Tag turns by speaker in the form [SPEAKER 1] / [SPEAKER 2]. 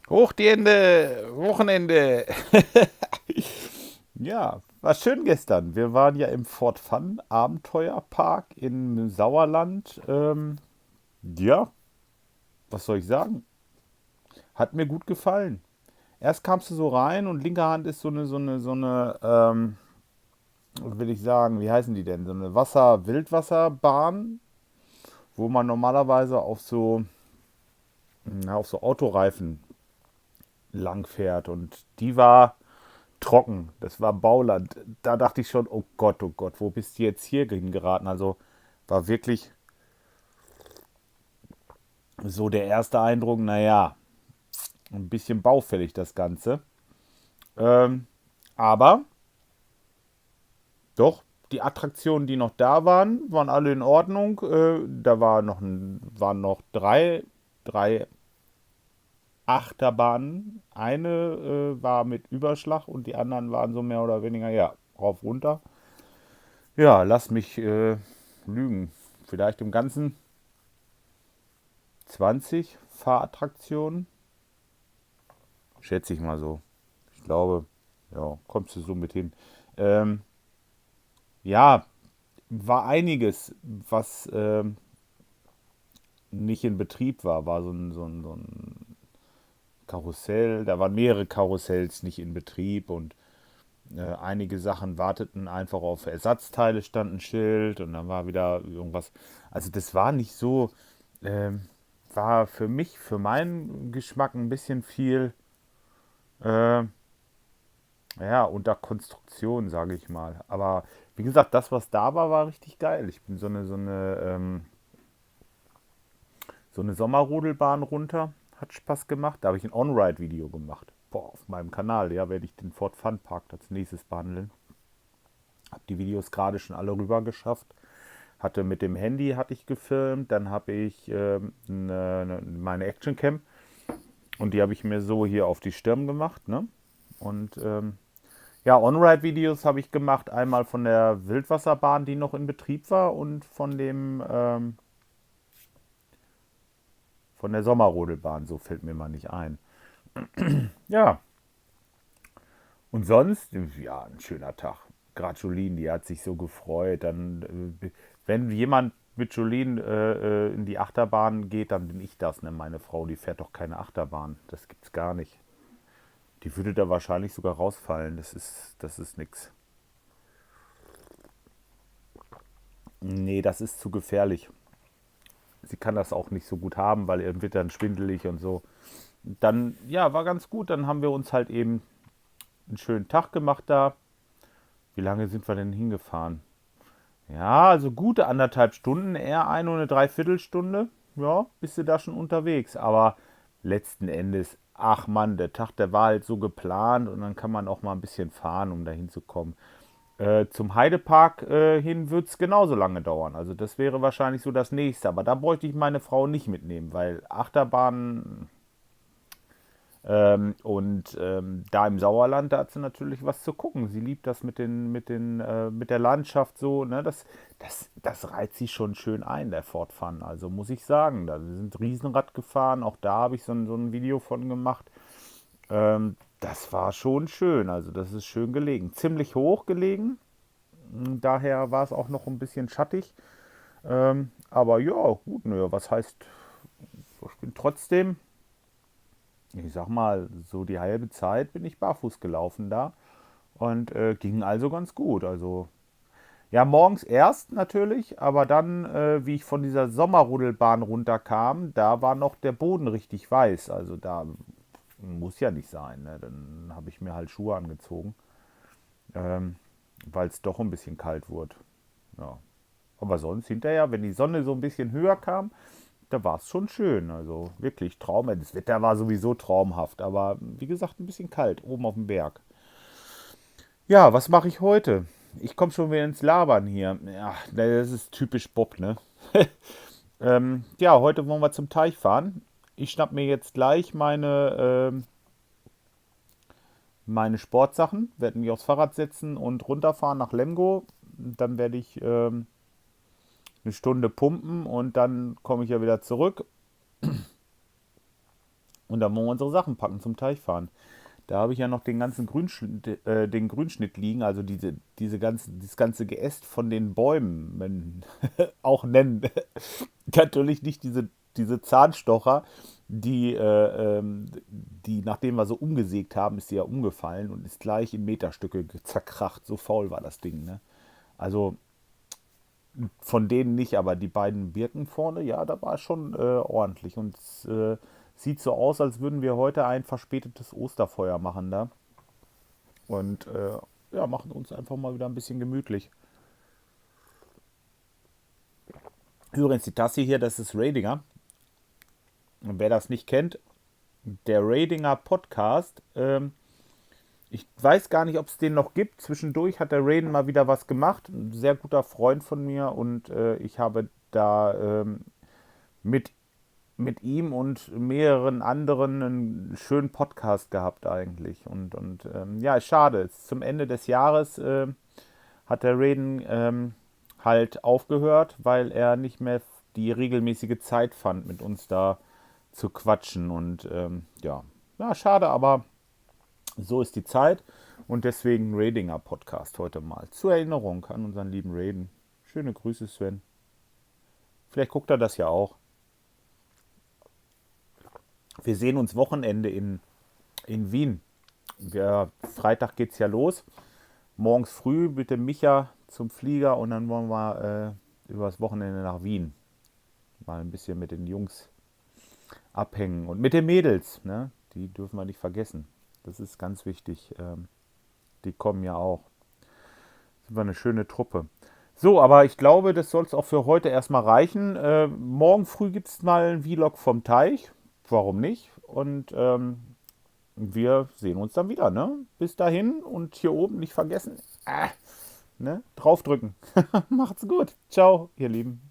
[SPEAKER 1] Hoch die Hände, Wochenende. Ja, war schön gestern. Wir waren ja im Fort Fun Abenteuerpark im Sauerland. Ja, was soll ich sagen? Hat mir gut gefallen. Erst kamst du so rein und linke Hand ist will ich sagen, wie heißen die denn? So eine Wildwasserbahn, wo man normalerweise auf so Autoreifen lang fährt. Und die war trocken. Das war Bauland. Da dachte ich schon, oh Gott, wo bist du jetzt hier hingeraten? Also war wirklich so der erste Eindruck, naja, ein bisschen baufällig das Ganze. Ähm, aber doch, die Attraktionen, die noch da waren, waren alle in Ordnung. Da waren noch drei Achterbahnen. Eine war mit Überschlag und die anderen waren so mehr oder weniger, ja, rauf runter. Ja, lass mich lügen. Vielleicht im Ganzen 20 Fahrattraktionen, schätze ich mal so. Ich glaube, ja, kommst du so mit hin. Ähm, ja, war einiges, was nicht in Betrieb war. War so ein Karussell, da waren mehrere Karussells nicht in Betrieb und einige Sachen warteten einfach auf Ersatzteile, stand ein Schild und dann war wieder irgendwas. Also das war nicht so, ähm, war für mich, für meinen Geschmack ein bisschen viel, äh, ja, unter Konstruktion, sage ich mal. Aber wie gesagt, das, was da war, war richtig geil. Ich bin so eine Sommerrodelbahn runter, hat Spaß gemacht. Da habe ich ein On-Ride-Video gemacht. Boah, auf meinem Kanal, ja, werde ich den Ford Fun Park als nächstes behandeln. Habe die Videos gerade schon alle rüber geschafft. Hatte mit dem Handy hatte ich gefilmt, dann habe ich meine Actioncam und die habe ich mir so hier auf die Stirn gemacht, ne? Und ja, On-Ride-Videos habe ich gemacht, einmal von der Wildwasserbahn, die noch in Betrieb war, und von der Sommerrodelbahn, so fällt mir mal nicht ein. Ja, und sonst, ja, ein schöner Tag. Gerade Jolene, die hat sich so gefreut. Wenn jemand mit Jolene in die Achterbahn geht, dann bin ich das, ne? Meine Frau, die fährt doch keine Achterbahn. Das gibt's gar nicht. Die würde da wahrscheinlich sogar rausfallen. Das ist nix. Nee, das ist zu gefährlich. Sie kann das auch nicht so gut haben, weil ihr wird dann schwindelig und so. Dann, ja, war ganz gut. Dann haben wir uns halt eben einen schönen Tag gemacht da. Wie lange sind wir denn hingefahren? Ja, also gute 1,5 Stunden, eher eine und eine Dreiviertelstunde. Ja, bist du da schon unterwegs. Aber letzten Endes, ach Mann, der Tag, der war halt so geplant und dann kann man auch mal ein bisschen fahren, um da hinzukommen. Zum Heidepark hin wird es genauso lange dauern. Also das wäre wahrscheinlich so das nächste. Aber da bräuchte ich meine Frau nicht mitnehmen, weil Achterbahn da im Sauerland, da hat sie natürlich was zu gucken. Sie liebt das mit der Landschaft so, ne? Das reizt sie schon schön ein, der Ford Fun. Also muss ich sagen, da wir sind Riesenrad gefahren, auch da habe ich so ein Video von gemacht. Das war schon schön, also das ist schön gelegen. Ziemlich hoch gelegen, daher war es auch noch ein bisschen schattig. Aber ja, gut, nö, was heißt, ich bin trotzdem, ich sag mal, so die halbe Zeit bin ich barfuß gelaufen da und ging also ganz gut. Also ja, morgens erst natürlich, aber dann, wie ich von dieser Sommerrodelbahn runterkam, da war noch der Boden richtig weiß. Also da muss ja nicht sein. Ne? Dann habe ich mir halt Schuhe angezogen, ähm, weil es doch ein bisschen kalt wurde. Ja. Aber sonst hinterher, wenn die Sonne so ein bisschen höher kam, da war es schon schön. Also wirklich Traum. Das Wetter war sowieso traumhaft, aber wie gesagt, ein bisschen kalt oben auf dem Berg. Ja, was mache ich heute? Ich komme schon wieder ins Labern hier. Ja, das ist typisch Bob, ne? Ja, heute wollen wir zum Teich fahren. Ich schnapp mir jetzt gleich meine Sportsachen, werde mich aufs Fahrrad setzen und runterfahren nach Lemgo. Dann werde ich eine Stunde pumpen und dann komme ich ja wieder zurück. Und dann wollen wir unsere Sachen packen, zum Teich fahren. Da habe ich ja noch den Grünschnitt liegen, also dieses ganze Geäst von den Bäumen, auch nennen. Natürlich nicht diese Zahnstocher, die, nachdem wir so umgesägt haben, ist die ja umgefallen und ist gleich in Meterstücke zerkracht. So faul war das Ding, ne? Also von denen nicht, aber die beiden Birken vorne, ja, da war es schon ordentlich. Und es sieht so aus, als würden wir heute ein verspätetes Osterfeuer machen da. Und ja, machen uns einfach mal wieder ein bisschen gemütlich. Übrigens, die Tasse hier, das ist Radinger. Und wer das nicht kennt, der Radinger Podcast, ich weiß gar nicht, ob es den noch gibt. Zwischendurch hat der Raiden mal wieder was gemacht. Ein sehr guter Freund von mir und ich habe da mit, mit ihm und mehreren anderen einen schönen Podcast gehabt eigentlich. Und ja, ist schade. Zum Ende des Jahres hat der Raiden halt aufgehört, weil er nicht mehr die regelmäßige Zeit fand, mit uns da zu quatschen. Und ja, ja, schade, aber so ist die Zeit. Und deswegen Radinger Podcast heute mal. Zur Erinnerung an unseren lieben Raiden. Schöne Grüße, Sven. Vielleicht guckt er das ja auch. Wir sehen uns Wochenende in Wien. Freitag geht's ja los. Morgens früh mit dem Micha zum Flieger und dann wollen wir übers Wochenende nach Wien. Mal ein bisschen mit den Jungs abhängen und mit den Mädels. Ne? Die dürfen wir nicht vergessen. Das ist ganz wichtig. Die kommen ja auch. Sind wir eine schöne Truppe. So, aber ich glaube, das soll es auch für heute erstmal reichen. Morgen früh gibt es mal ein Vlog vom Teich. Warum nicht? Und wir sehen uns dann wieder. Ne? Bis dahin und hier oben nicht vergessen. Ne? Draufdrücken. Macht's gut. Ciao, ihr Lieben.